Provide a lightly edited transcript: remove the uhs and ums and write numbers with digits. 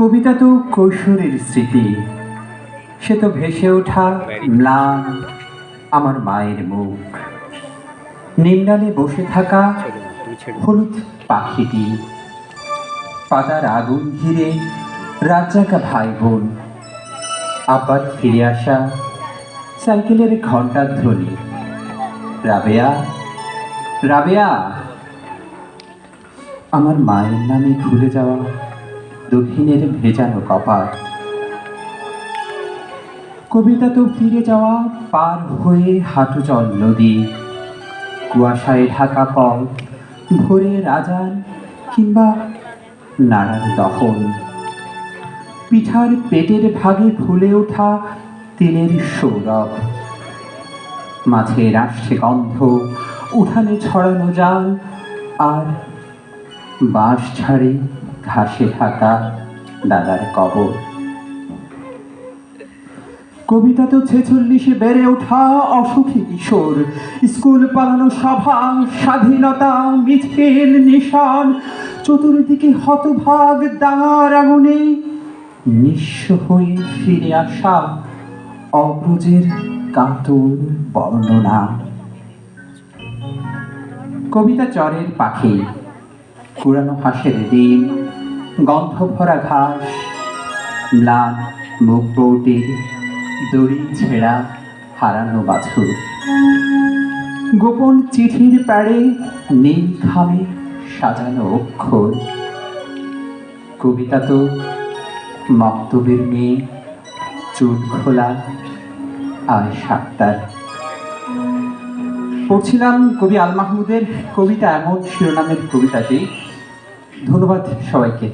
কবিতা তো কৈশোরের স্মৃতি, সে তো ভেসে ওঠা ম্লান আমার মায়ের মুখ, নিমডালে বসে থাকা হলুদ পাখিটি, পাতার আগুন ঘিরে রাত জাগা ভাই বোন, আবার ফিরে আসা সাইকেলের ঘণ্টার ধ্বনি, রাবেয়া রাবেয়া, আমার মায়ের নামে ভুলে যাওয়া দক্ষিণের ভেজানো কপাট। কবিতা তো ফিরে যাওয়া পার হয়ে হাঁটুচল নদী, কুয়াশায় ঢাকা পথ, ভোরের আজান কিংবা নাড়ার দহন, পিঠার পেটের ভাগে ফুলে ওঠা তিলের সৌরভ, মাঝে রাষ্ট্রে গন্ধ, উঠানে ছড়ানো জাল, আর বাঁশ ঝাড়ে ঘাসে ঢাকা দাদার কবর। কবিতা তো 46-এ বেড়ে ওঠা অসুখী কিশোর, স্কুল পালানো সভা, স্বাধীনতা মিছিল নিশান, চতুর্দিকে হতভাগ দাঁড়ার আগুনে নিঃস্ব হয়ে ফিরে আসা অব্রজের কাতর বর্ণনা। কবিতা চরের পাখি, পুরানো হাঁসের ডিম, গন্ধ ভরা ঘাস, ম্লান মুখ বৌটির দড়ি ছেঁড়া হারানো বাছুর, গোপন চিঠির প্যাড়ে নীল খামে সাজানো অক্ষর। কবিতা তো মক্তবের মেয়ে, চুল খোলা আর সাতটার। পড়ছিলাম কবি আল মাহমুদের কবিতা এমন শিরোনামের কবিতাটি। ধন্যবাদ সবাইকে।